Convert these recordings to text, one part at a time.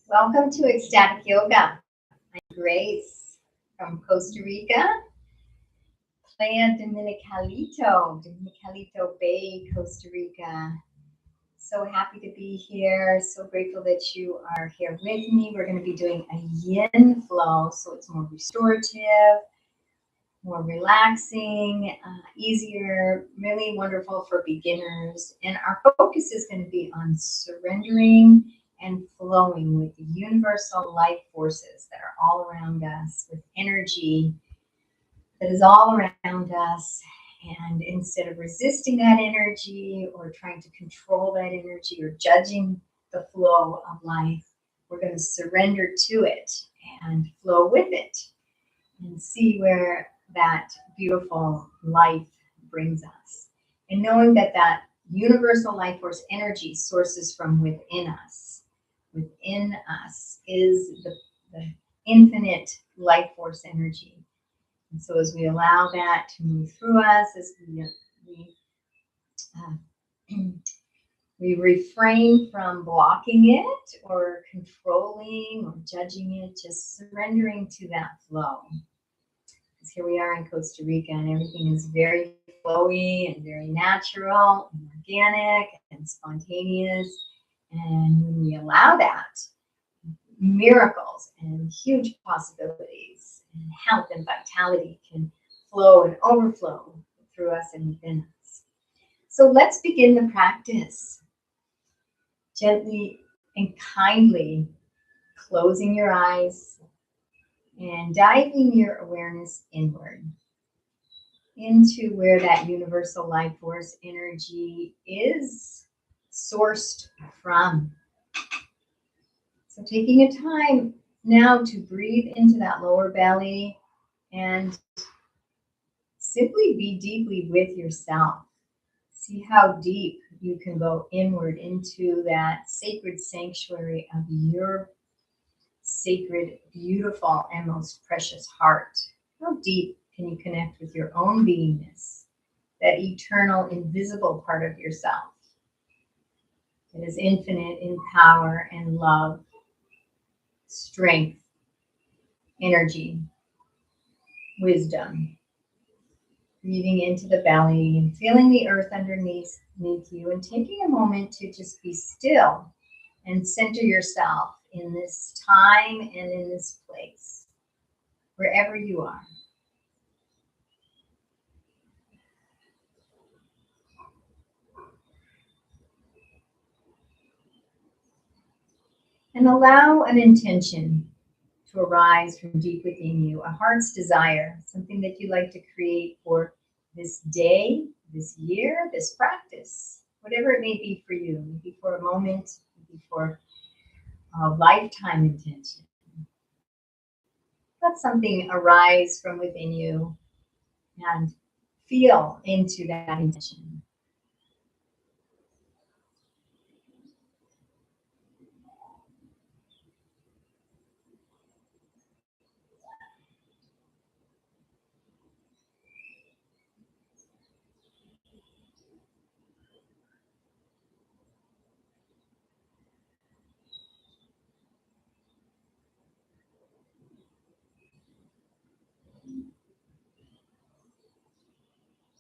Welcome to Ecstatic Yoga. I'm Grace from Costa Rica, Playa Dominicalito Bay, Costa Rica. So happy to be here. So grateful that you are here with me. We're going to be doing a yin flow, so it's more restorative, more relaxing, easier, really wonderful for beginners. And our focus is going to be on surrendering and flowing with the universal life forces that are all around us, with energy that is all around us. And instead of resisting that energy or trying to control that energy or judging the flow of life, we're going to surrender to it and flow with it and see where that beautiful life brings us. And knowing that that universal life force energy sources from within us. Within us is the infinite life force energy. And so as we allow that to move through us, as uh, we refrain from blocking it or controlling or judging it, just surrendering to that flow. Because here we are in Costa Rica and everything is very flowy and very natural and organic and spontaneous. And when we allow that, miracles and huge possibilities and health and vitality can flow and overflow through us and within us. So let's begin the practice. Gently and kindly closing your eyes and diving your awareness inward into where that universal life force energy is sourced from. So taking a time now to breathe into that lower belly and simply be deeply with yourself. See how deep you can go inward into that sacred sanctuary of your sacred, beautiful, and most precious heart. How deep can you connect with your own beingness, that eternal, invisible part of yourself that is infinite in power and love, strength, energy, wisdom. Breathing into the belly and feeling the earth underneath you, and taking a moment to just be still and center yourself in this time and in this place, wherever you are. And allow an intention to arise from deep within you, a heart's desire, something that you like to create for this day, this year, this practice, whatever it may be for you, maybe for a moment, maybe for a lifetime intention. Let something arise from within you and feel into that intention.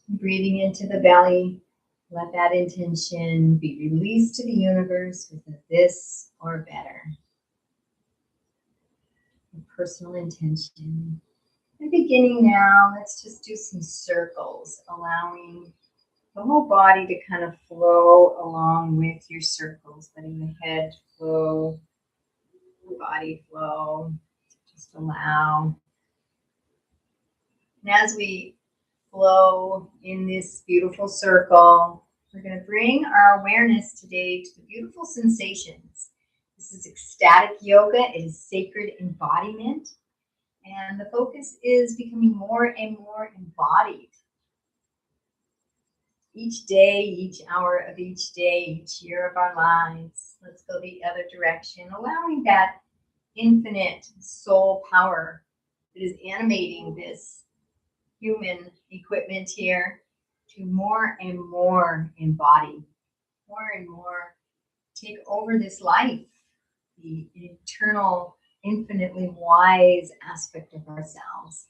Breathing into the belly, let that intention be released to the universe with a this or better. A personal intention. And beginning now, let's just do some circles, allowing the whole body to kind of flow along with your circles, letting the head flow, the body flow. Just allow. And as we flow in this beautiful circle, we're going to bring our awareness today to the beautiful sensations. This is ecstatic yoga, it is sacred embodiment. And the focus is becoming more and more embodied. Each day, each hour of each day, each year of our lives. Let's go the other direction, allowing that infinite soul power that is animating this human equipment here to more and more embody, more and more take over this life, the internal, infinitely wise aspect of ourselves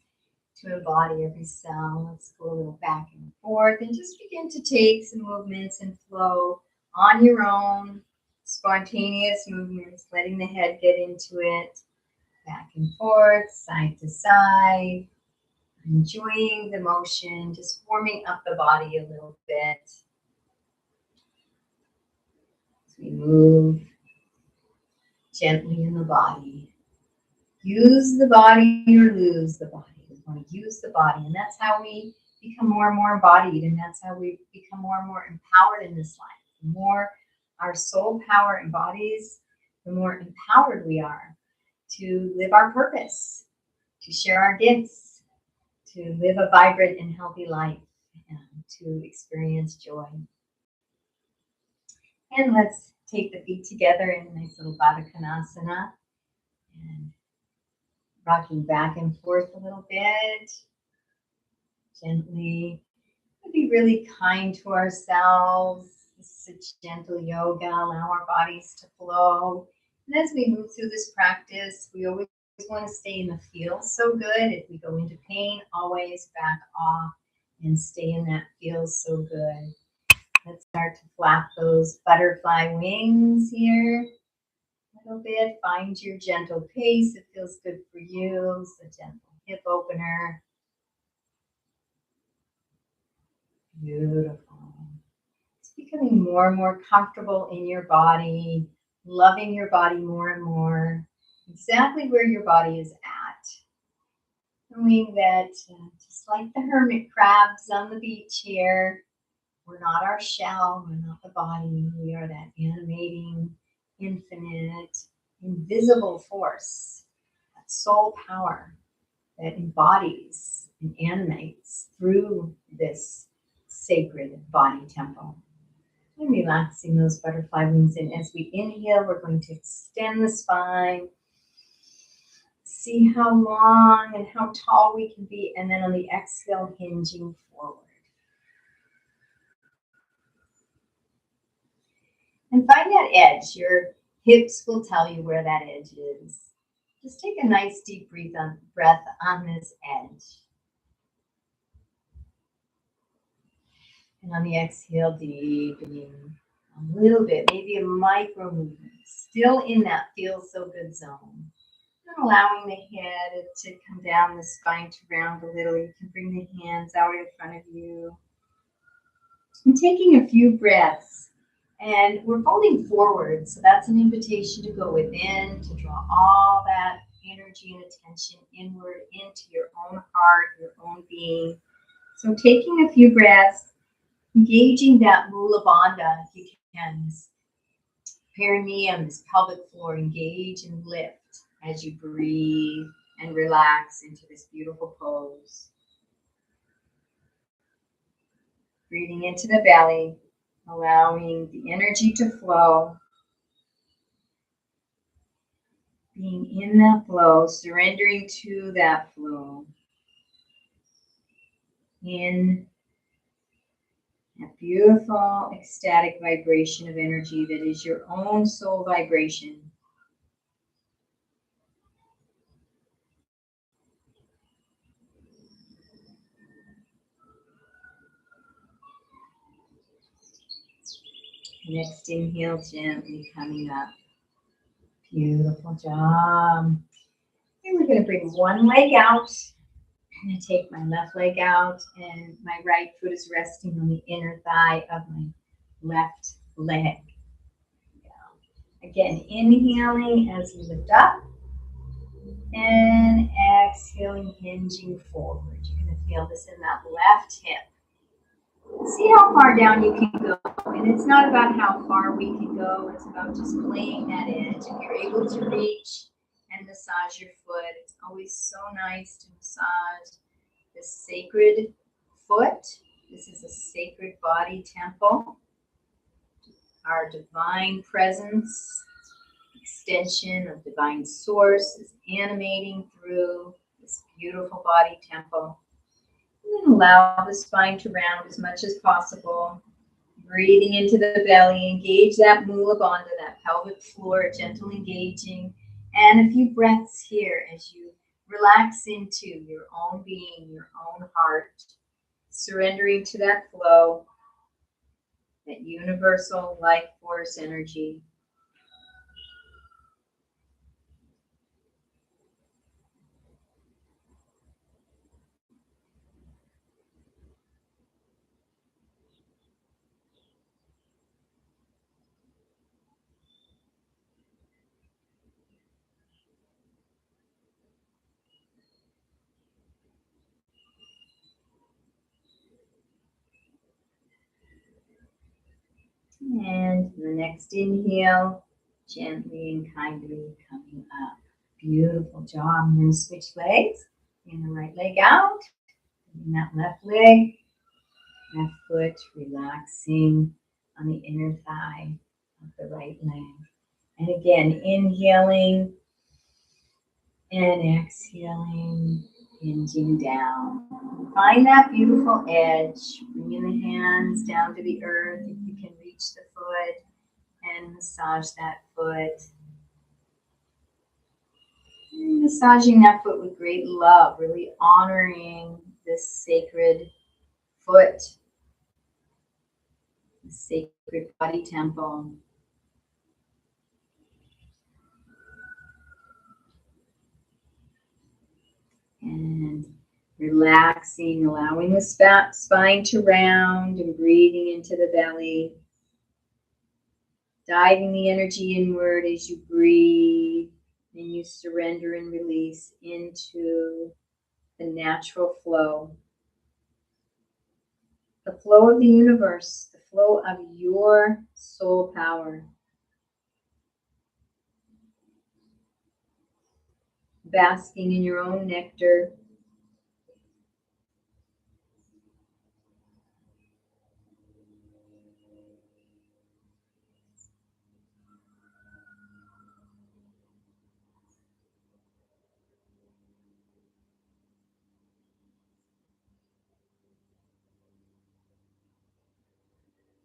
to embody every cell. Let's go a little back and forth and just begin to take some movements and flow on your own, spontaneous movements, letting the head get into it, back and forth, side to side, enjoying the motion, just warming up the body a little bit as we move gently in the body. Use the body or lose the body. We want to use the body, and that's how we become more and more embodied, and that's how we become more and more empowered in this life. The more our soul power embodies, the more empowered we are to live our purpose, to share our gifts, to live a vibrant and healthy life, and to experience joy. And let's take the feet together in a nice little Baddha Konasana, and rocking back and forth a little bit, gently. Be really kind to ourselves. This is a gentle yoga. Allow our bodies to flow. And as we move through this practice, we always want to stay in the feel so good. If we go into pain, always back off and stay in that feel so good. Let's start to flap those butterfly wings here a little bit. Find your gentle pace. It feels good for you. It's a gentle hip opener. Beautiful. It's becoming more and more comfortable in your body, loving your body more and more, exactly where your body is at. Knowing that just like the hermit crabs on the beach here, we're not our shell, we're not the body, we are that animating, infinite, invisible force, that soul power that embodies and animates through this sacred body temple. And relaxing those butterfly wings. And as we inhale, we're going to extend the spine. See how long and how tall we can be. And then on the exhale, hinging forward. And find that edge. Your hips will tell you where that edge is. Just take a nice deep breath on this edge. And on the exhale, deepening a little bit, maybe a micro movement, still in that feel so good zone. And allowing the head to come down, the spine to round a little. You can bring the hands out in front of you. And taking a few breaths. And we're folding forward, so that's an invitation to go within, to draw all that energy and attention inward into your own heart, your own being. So taking a few breaths, engaging that Mula Bandha, if you can, this perineum, this pelvic floor, engage and lift as you breathe and relax into this beautiful pose. Breathing into the belly, allowing the energy to flow. Being in that flow, surrendering to that flow. In that beautiful, ecstatic vibration of energy that is your own soul vibration. Next inhale, gently coming up. Beautiful job. And we're going to bring one leg out. I'm going to take my left leg out, and my right foot is resting on the inner thigh of my left leg. Again, inhaling as you lift up, and exhaling, hinging forward. You're going to feel this in that left hip. See how far down you can go. And it's not about how far we can go. It's about just playing that edge. If you're able to reach and massage your foot, it's always so nice to massage this sacred foot. This is a sacred body temple. Our divine presence, extension of divine source is animating through this beautiful body temple. And allow the spine to round as much as possible. Breathing into the belly, engage that Mula Bandha, that pelvic floor, gentle engaging, and a few breaths here as you relax into your own being, your own heart, surrendering to that flow, that universal life force energy. And the next inhale, gently and kindly coming up. Beautiful job. I'm going to switch legs. Bring the right leg out. Bring that left leg, left foot, relaxing on the inner thigh of the right leg. And again, inhaling and exhaling, hinging down. Find that beautiful edge. Bringing the hands down to the earth if you can reach the foot, and massage that foot. And massaging that foot with great love, really honoring this sacred foot, the sacred body temple. And relaxing, allowing the spine to round and breathing into the belly. Diving the energy inward as you breathe and you surrender and release into the natural flow. The flow of the universe, the flow of your soul power. Basking in your own nectar.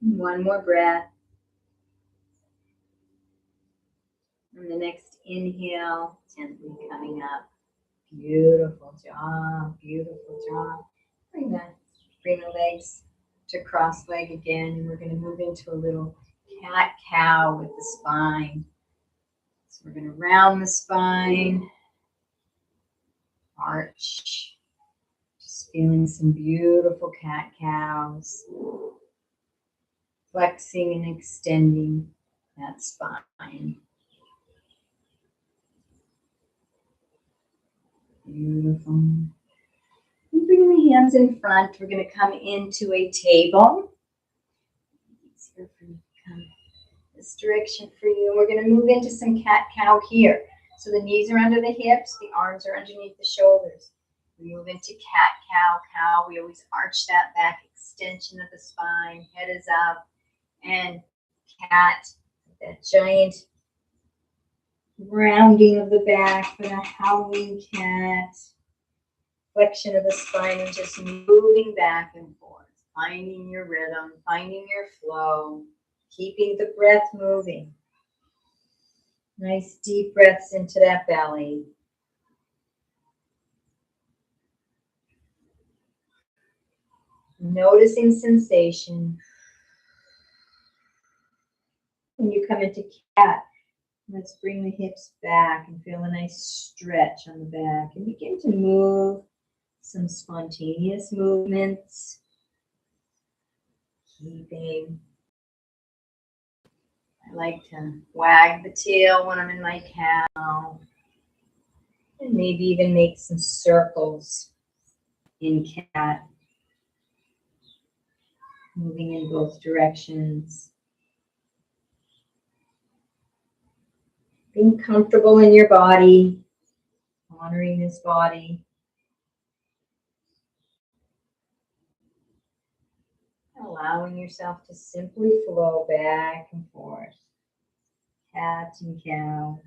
One more breath. And the next inhale, gently coming up. Beautiful job, beautiful job. Bring the legs to cross leg again, and we're going to move into a little cat cow with the spine. So we're going to round the spine, arch, just feeling some beautiful cat cows, flexing and extending that spine. Beautiful. And bring the hands in front. We're going to come into a table. It's easier for you to come this direction for you. We're going to move into some cat cow here. So the knees are under the hips, the arms are underneath the shoulders. We move into cat cow. We always arch that back extension of the spine, head is up, and cat, that giant rounding of the back for the howling cat, flexion of the spine, and just moving back and forth, finding your rhythm, finding your flow, keeping the breath moving. Nice deep breaths into that belly. Noticing sensation. When you come into cat, let's bring the hips back and feel a nice stretch on the back and begin to move some spontaneous movements. Keeping. I like to wag the tail when I'm in my cow. And maybe even make some circles in cat. Moving in both directions. Being comfortable in your body. Honoring this body. Allowing yourself to simply flow back and forth. Cat and cow.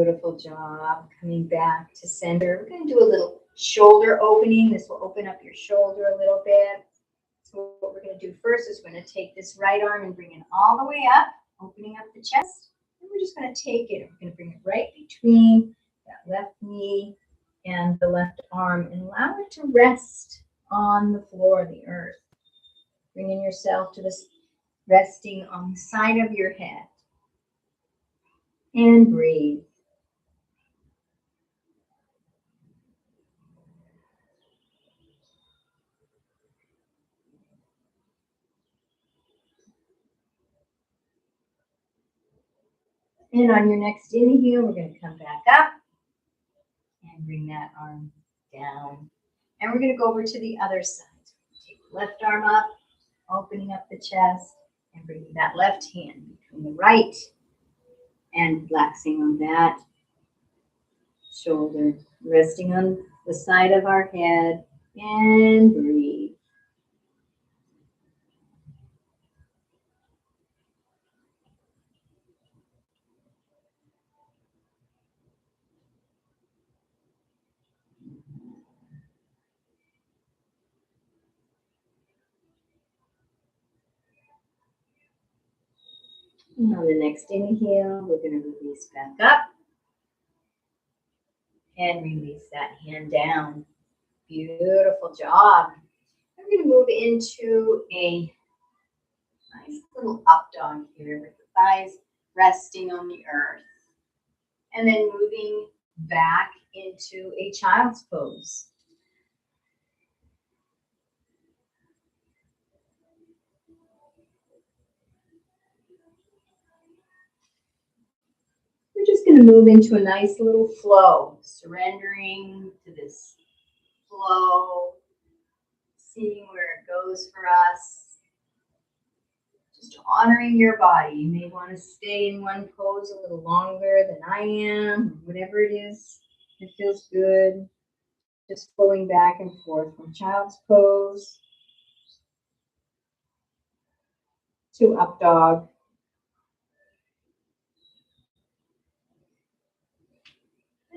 Beautiful job. Coming back to center. We're going to do a little shoulder opening. This will open up your shoulder a little bit. So what we're going to do first is we're going to take this right arm and bring it all the way up, opening up the chest. And we're just going to take it. We're going to bring it right between that left knee and the left arm and allow it to rest on the floor, the earth. Bringing yourself to this, resting on the side of your head. And breathe. And on your next inhale, we're going to come back up and bring that arm down. And we're going to go over to the other side. Take the left arm up, opening up the chest, and bringing that left hand between the right and relaxing on that shoulder, resting on the side of our head, and breathe. And on the next inhale, we're going to release back up and release that hand down. Beautiful job. I'm going to move into a nice little up dog here with the thighs resting on the earth. And then moving back into a child's pose. We're just going to move into a nice little flow, surrendering to this flow, seeing where it goes for us. Just honoring your body. You may want to stay in one pose a little longer than I am, whatever it is that feels good. Just flowing back and forth from child's pose to up dog.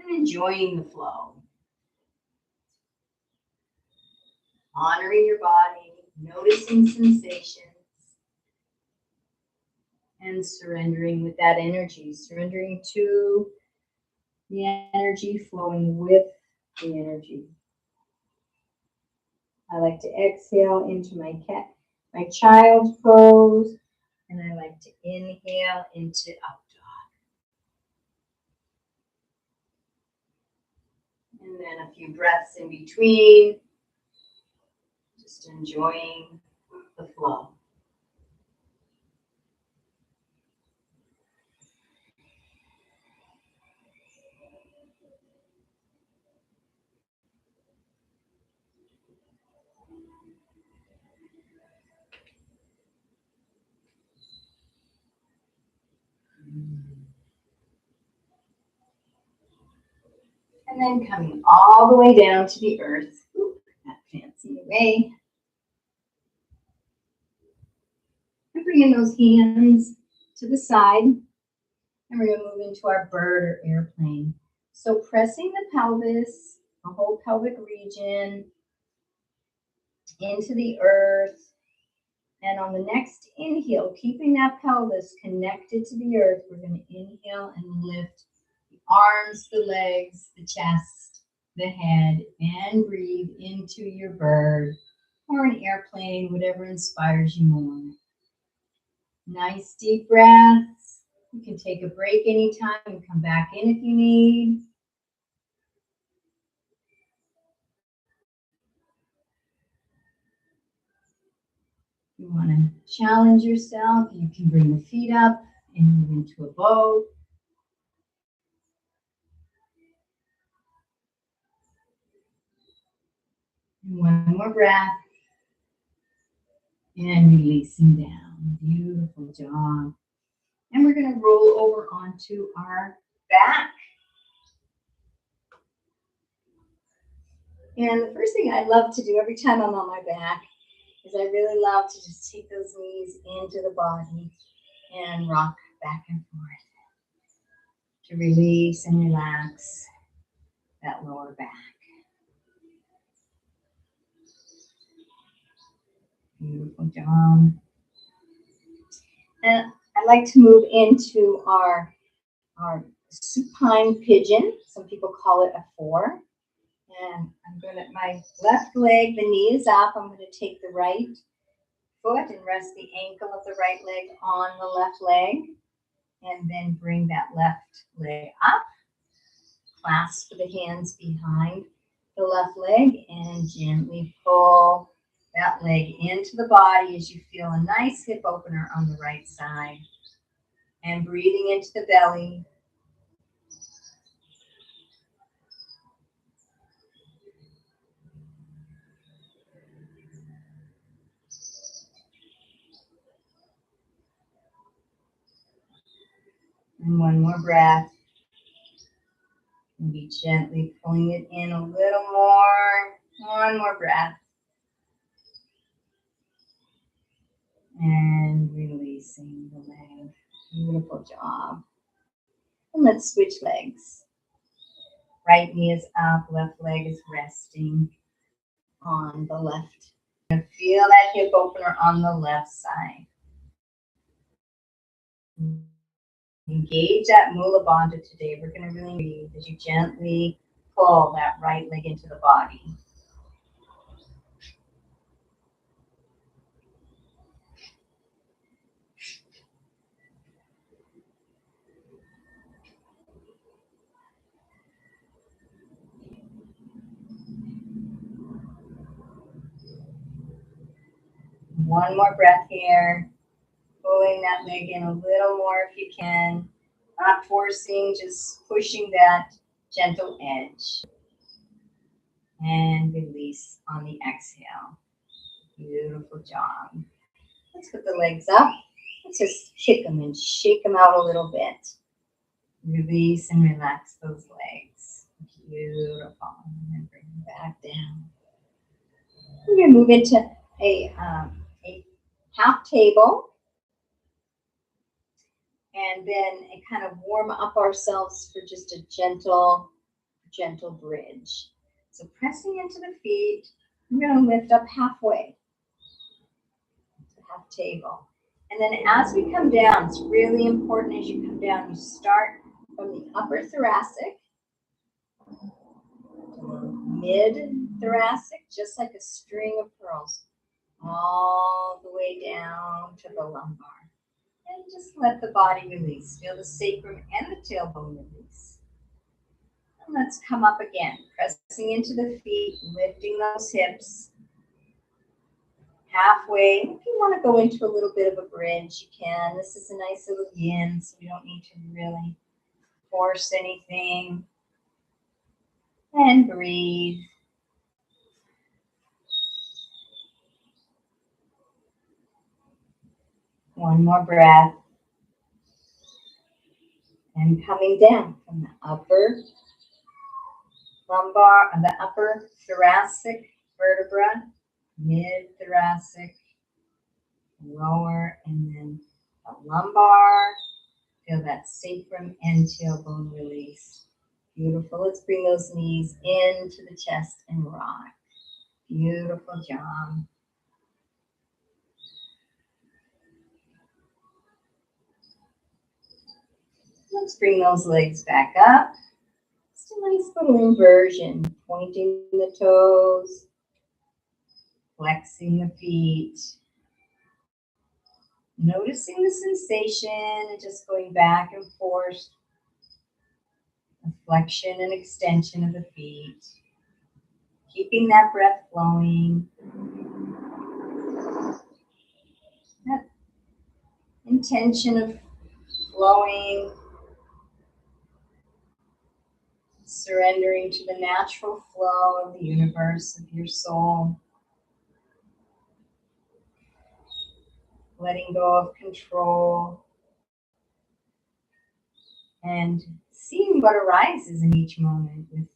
And enjoying the flow. Honoring your body, noticing sensations, and surrendering with that energy, surrendering to the energy, flowing with the energy. I like to exhale into my child's pose, and I like to inhale into up dog. And then a few breaths in between, just enjoying the flow. And then coming all the way down to the earth. Oop, that fancy way. And bringing those hands to the side. And we're going to move into our bird or airplane. So pressing the pelvis, the whole pelvic region, into the earth. And on the next inhale, keeping that pelvis connected to the earth, we're going to inhale and lift the arms, the legs, the chest, the head, and breathe into your bird or an airplane, whatever inspires you more. Nice deep breaths. You can take a break anytime and come back in if you need. You want to challenge yourself, you can bring the feet up and move into a bow. And one more breath. And releasing down. Beautiful job. And we're going to roll over onto our back. And the first thing I love to do every time I'm on my back is I really love to just take those knees into the body and rock back and forth. to release and relax that lower back. Beautiful job. And I'd like to move into our supine pigeon. Some people call it a 4. And I'm going to, my left leg, the knee is up. I'm going to take the right foot and rest the ankle of the right leg on the left leg. And then bring that left leg up. Clasp the hands behind the left leg and gently pull that leg into the body as you feel a nice hip opener on the right side. And breathing into the belly. And one more breath. And be gently pulling it in a little more. One more breath. And releasing the leg. Beautiful job. And let's switch legs. Right knee is up, left leg is resting on the left. And feel that hip opener on the left side. Engage that Mula Bandha today. We're going to really breathe as you gently pull that right leg into the body. One more breath here. Pulling that leg in a little more if you can. Not forcing, just pushing that gentle edge. And release on the exhale. Beautiful job. Let's put the legs up. Let's just kick them and shake them out a little bit. Release and relax those legs. Beautiful. And bring them back down. We're going to move into a half table. And then kind of warm up ourselves for just a gentle bridge. So pressing into the feet, I'm going to lift up halfway to half table. And then as we come down, it's really important as you come down, you start from the upper thoracic to mid-thoracic, just like a string of pearls, all the way down to the lumbar. And just let the body release. Feel the sacrum and the tailbone release. And let's come up again, pressing into the feet, lifting those hips. Halfway. If you want to go into a little bit of a bridge, you can. This is a nice little yin, so we don't need to really force anything. And breathe. One more breath. And coming down from the upper lumbar, the upper thoracic vertebra, mid-thoracic, lower, and then the lumbar. Feel that sacrum and tailbone release. Beautiful. Let's bring those knees into the chest and rock. Beautiful job. Let's bring those legs back up. Just a nice little inversion. Pointing the toes. Flexing the feet. Noticing the sensation and just going back and forth. A flexion and extension of the feet. Keeping that breath flowing. That intention of flowing. Surrendering to the natural flow of the universe, of your soul. Letting go of control. And seeing what arises in each moment with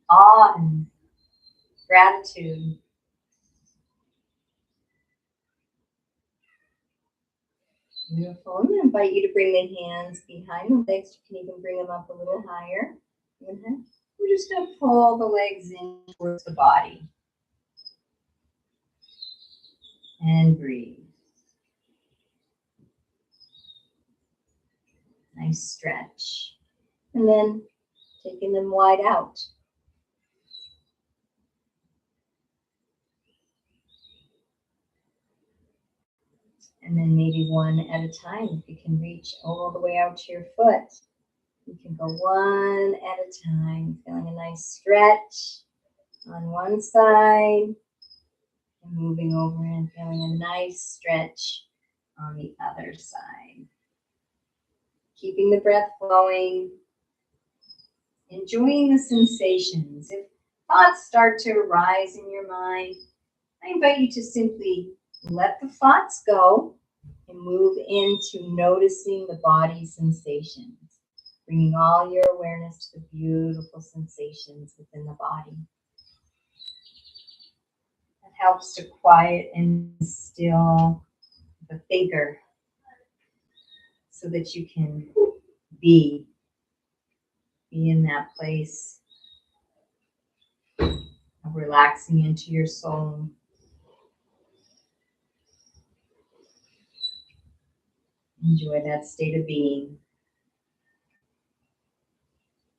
awe and gratitude. Beautiful. I'm going to invite you to bring the hands behind the legs. You can even bring them up a little higher. We're just going to pull the legs in towards the body. And breathe. Nice stretch. And then taking them wide out. And then maybe one at a time. If you can reach all the way out to your foot, you can go one at a time, feeling a nice stretch on one side, and moving over and feeling a nice stretch on the other side. Keeping the breath flowing, enjoying the sensations. If thoughts start to arise in your mind, I invite you to simply let the thoughts go and move into noticing the body sensations, bringing all your awareness to the beautiful sensations within the body. That helps to quiet and still the thinker so that you can be in that place of relaxing into your soul. Enjoy that state of being.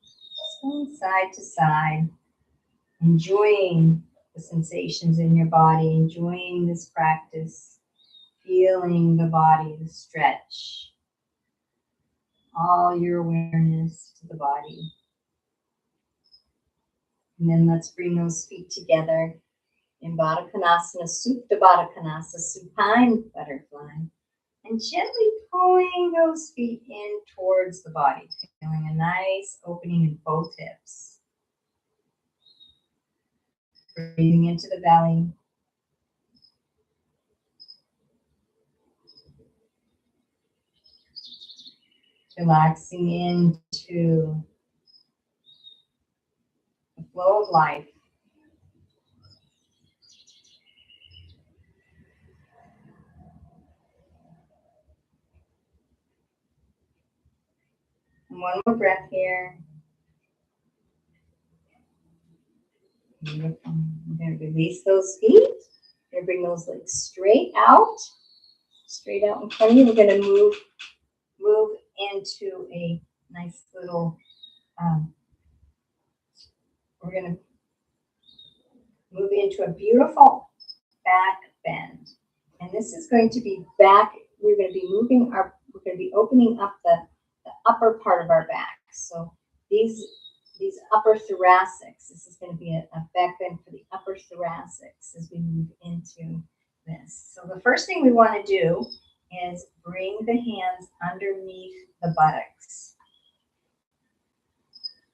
Just going side to side, enjoying the sensations in your body, enjoying this practice, feeling the body, the stretch, all your awareness to the body. And then let's bring those feet together in Baddha Konasana, Supta Baddha Konasana, supine butterfly. And gently pulling those feet in towards the body, feeling a nice opening in both hips. Breathing into the belly. Relaxing into the flow of life. And one more breath here. Beautiful. We're going to release those feet. We're going to bring those legs straight out in front of you. We're going to move into a nice little, we're going to move into a beautiful back bend. And this is going to be back, we're going to be opening up the upper part of our back. So these upper thoracics, this is going to be a back bend for the upper thoracics as we move into this. So the first thing we want to do is bring the hands underneath the buttocks.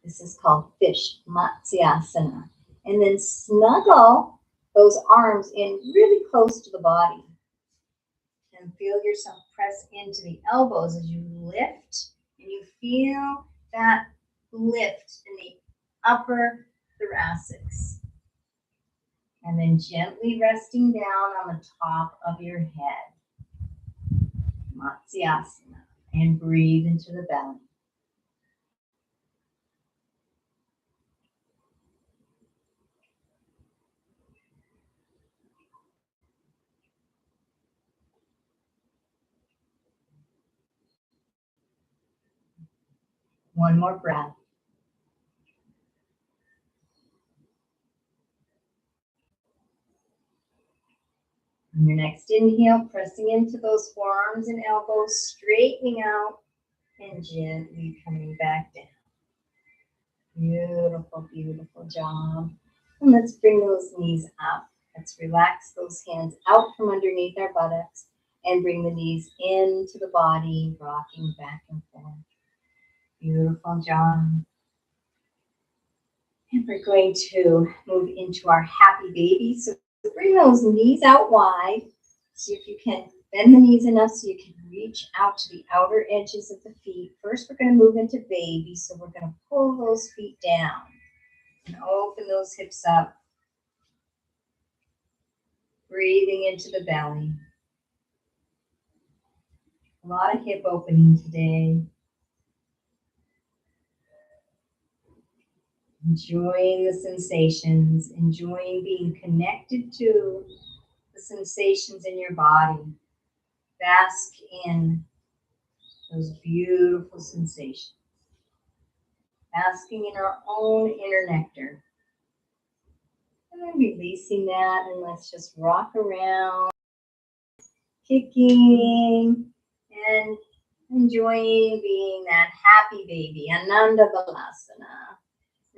This is called fish, Matsyasana. And then snuggle those arms in really close to the body. And feel yourself press into the elbows as you lift. And you feel that lift in the upper thoracics. And then gently resting down on the top of your head. Matsyasana. And breathe into the belly. One more breath. On your next inhale, pressing into those forearms and elbows, straightening out and gently coming back down. Beautiful, beautiful job. And let's bring those knees up. Let's relax those hands out from underneath our buttocks and bring the knees into the body, rocking back and forth. Beautiful job. And we're going to move into our happy baby. So bring those knees out wide. See if you can bend the knees enough so you can reach out to the outer edges of the feet. First, we're going to move into baby. So we're going to pull those feet down and open those hips up. Breathing into the belly. A lot of hip opening today. Enjoying the sensations, enjoying being connected to the sensations in your body. Bask in those beautiful sensations. Basking in our own inner nectar. And then releasing that, and let's just rock around, kicking, and enjoying being that happy baby, Ananda Balasana.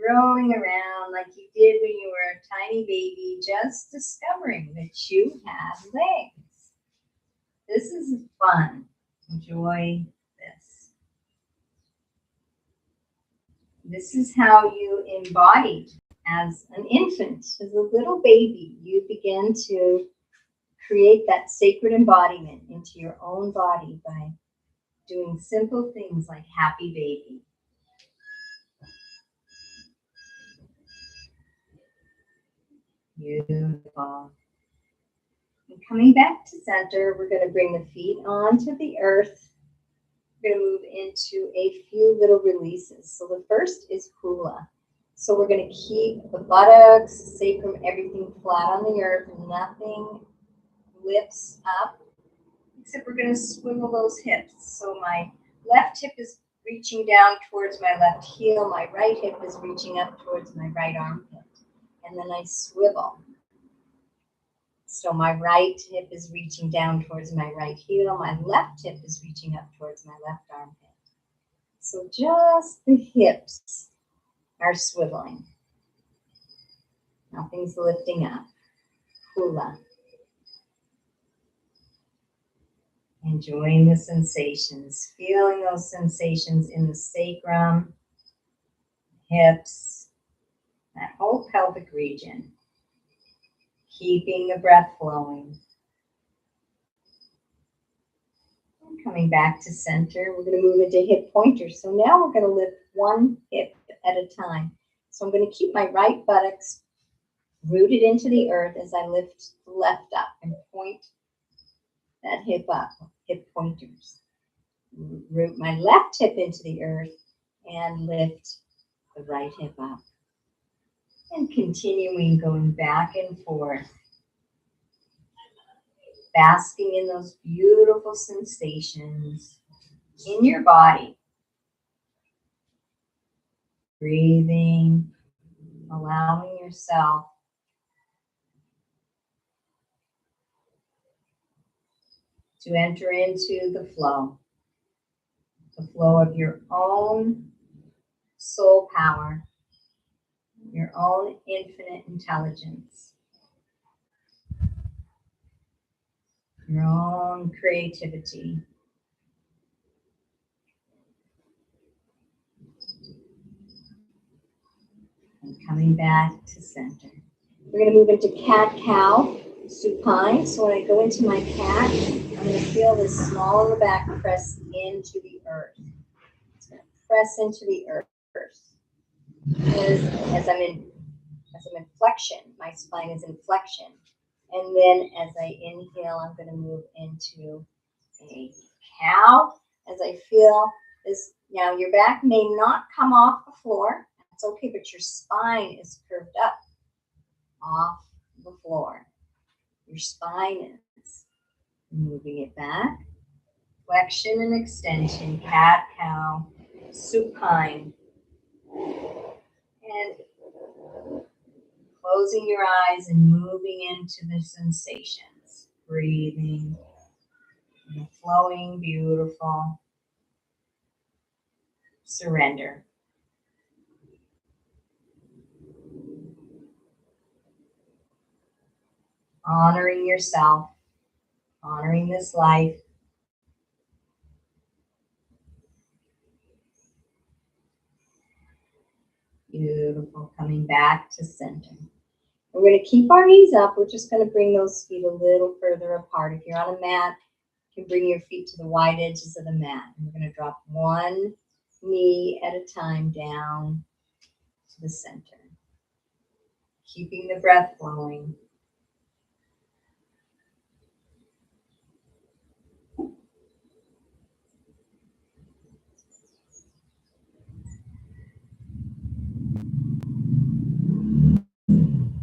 Rolling around like you did when you were a tiny baby, just discovering that you had legs. This is fun. Enjoy this. This is how you embodied as an infant, as a little baby. You begin to create that sacred embodiment into your own body by doing simple things like happy baby. Beautiful. And coming back to center, we're going to bring the feet onto the earth. We're going to move into a few little releases. So the first is hula. So we're going to keep the buttocks, sacrum, everything flat on the earth. Nothing lifts up, except we're going to swivel those hips. So my left hip is reaching down towards my left heel. My right hip is reaching up towards my right armpit. And then I swivel. So my right hip is reaching down towards my right heel. My left hip is reaching up towards my left armpit. So just the hips are swiveling. Nothing's lifting up. Hula. Enjoying the sensations. Feeling those sensations in the sacrum, hips, that whole pelvic region. Keeping the breath flowing. And coming back to center, we're going to move into hip pointers. So now we're going to lift one hip at a time. So I'm going to keep my right buttocks rooted into the earth as I lift the left up and point that hip up, hip pointers. Root my left hip into the earth and lift the right hip up. And continuing going back and forth. Basking in those beautiful sensations in your body. Breathing, allowing yourself to enter into the flow of your own soul power, your own infinite intelligence, your own creativity. And coming back to center. We're going to move into cat-cow supine. So when I go into my cat, I'm going to feel the small of the back press into the earth. It's going to press into the earth. As I'm in flexion, my spine is in flexion. And then as I inhale, I'm going to move into a cow. As I feel this, now your back may not come off the floor. That's okay, but your spine is curved up off the floor. Your spine is. Moving it back. Flexion and extension, cat, cow, supine. And closing your eyes and moving into the sensations. Breathing. And flowing, beautiful. Surrender. Honoring yourself. Honoring this life. Beautiful. Coming back to center. We're going to keep our knees up. We're just going to bring those feet a little further apart. If you're on a mat, you can bring your feet to the wide edges of the mat. And we're going to drop one knee at a time down to the center. Keeping the breath flowing. And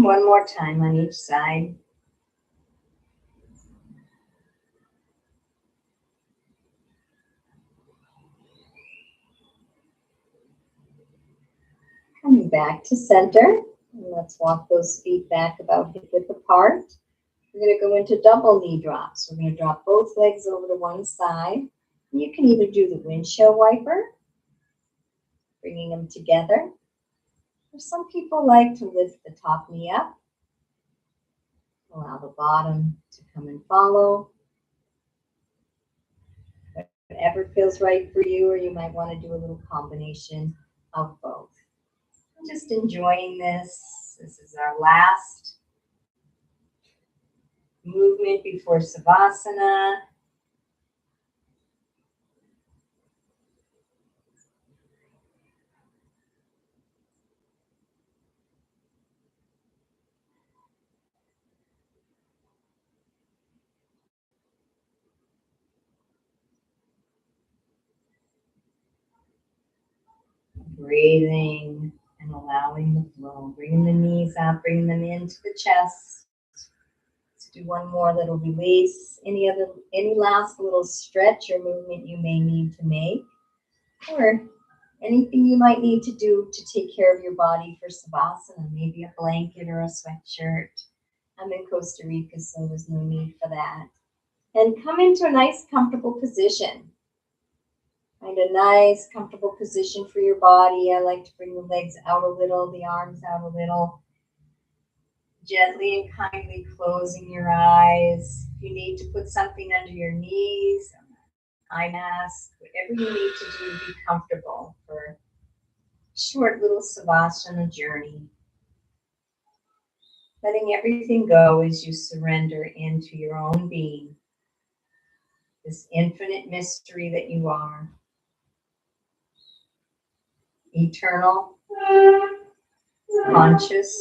one more time on each side. Coming back to center. And let's walk those feet back about hip width apart. We're going to go into double knee drops. We're going to drop both legs over to one side. And you can either do the windshield wiper, bringing them together, or some people like to lift the top knee up. Allow the bottom to come and follow. Whatever feels right for you, or you might want to do a little combination of both. I'm just enjoying this. This is our last movement before Savasana. Breathing and allowing the flow. Bringing the knees up, bringing them into the chest. Let's do one more little release. Any last little stretch or movement you may need to make, or anything you might need to do to take care of your body for Savasana. Maybe a blanket or a sweatshirt. I'm in Costa Rica, so there's no need for that. And come into a nice, comfortable position. Find a nice, comfortable position for your body. I like to bring the legs out a little, the arms out a little. Gently and kindly closing your eyes. If you need to put something under your knees, eye mask, whatever you need to do to be comfortable for a short little Savasana journey. Letting everything go as you surrender into your own being, this infinite mystery that you are. Eternal, conscious,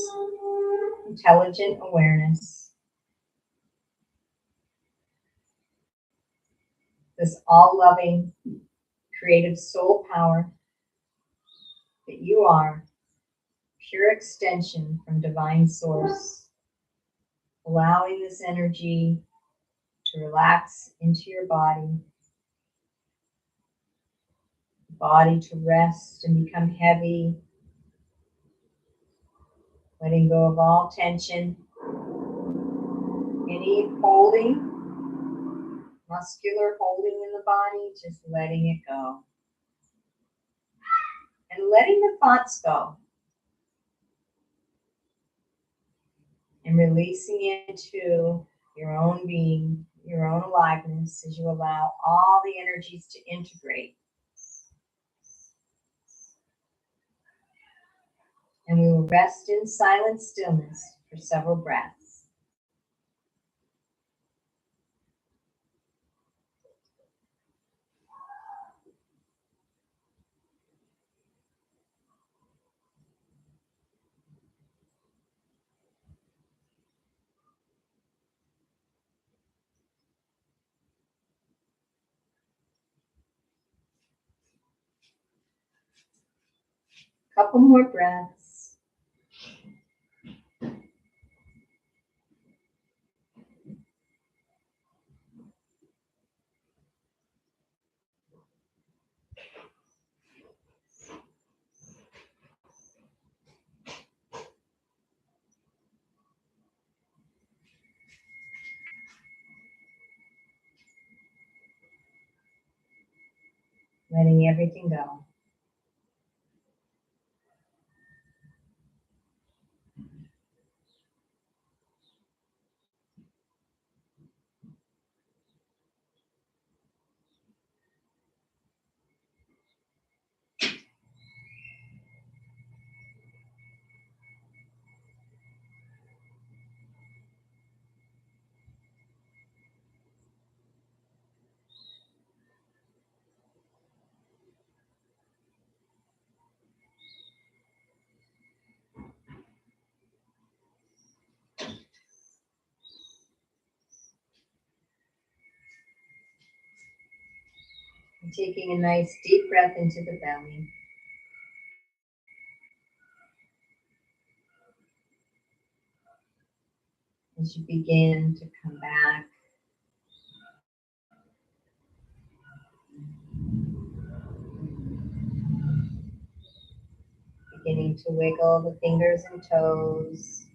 intelligent awareness. This all-loving, creative soul power that you are, pure extension from divine source. Allowing this energy to relax into your body to rest and become heavy, letting go of all tension, any holding, muscular holding in the body, just letting it go. And letting the thoughts go. And releasing into your own being, your own aliveness, as you allow all the energies to integrate. And we will rest in silent stillness for several breaths. Couple more breaths. Letting everything go. Taking a nice deep breath into the belly. As you begin to come back, beginning to wiggle the fingers and toes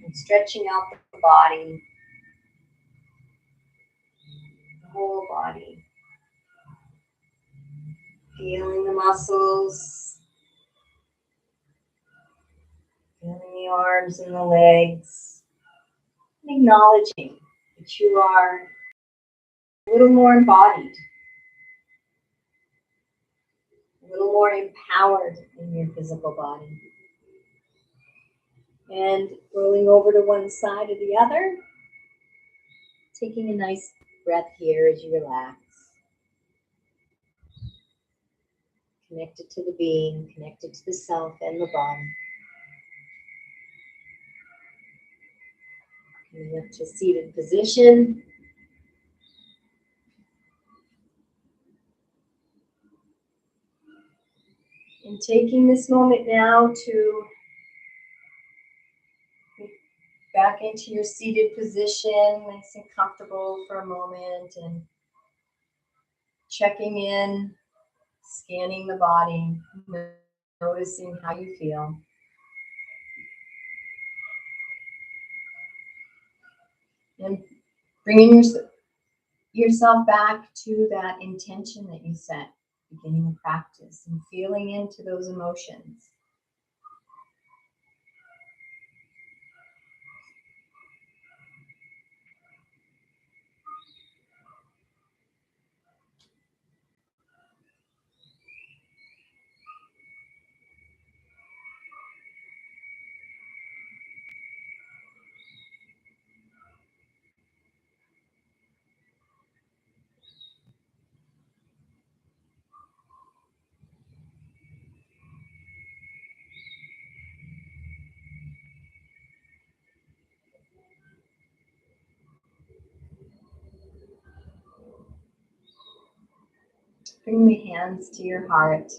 and stretching out the body, the whole body. Feeling the muscles, feeling the arms and the legs, and acknowledging that you are a little more embodied, a little more empowered in your physical body. And rolling over to one side or the other, taking a nice breath here as you relax. Connected to the being, connected to the self and the body. Coming up to seated position. And taking this moment now to back into your seated position, nice and comfortable for a moment, and checking in, scanning the body, noticing how you feel. And bringing yourself back to that intention that you set, beginning of practice, and feeling into those emotions. Bring the hands to your heart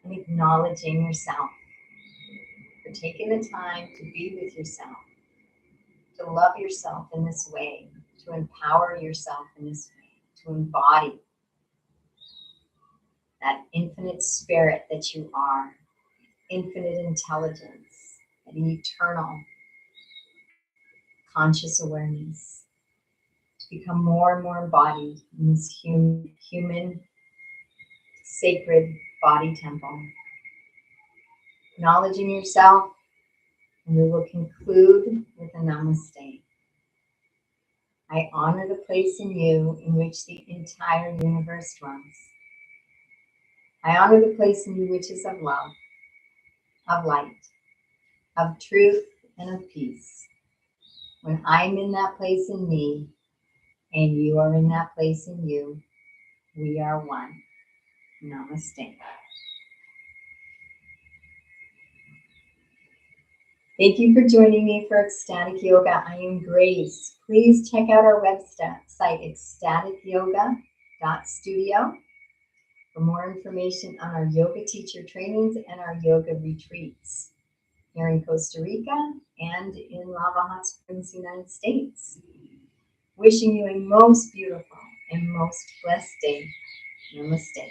and acknowledging yourself for taking the time to be with yourself, to love yourself in this way, to empower yourself in this way, to embody that infinite spirit that you are, infinite intelligence, and eternal conscious awareness, to become more and more embodied in this human sacred body temple. Acknowledging yourself, and we will conclude with a namaste. I honor the place in you in which the entire universe runs. I honor the place in you which is of love, of light, of truth, and of peace. When I'm in that place in me, and you are in that place in you, we are one. Namaste. Thank you for joining me for Ecstatic Yoga. I am Grace. Please check out our website, ecstaticyoga.studio, for more information on our yoga teacher trainings and our yoga retreats here in Costa Rica and in Lava Hot Springs, United States. Wishing you a most beautiful and most blessed day. Namaste.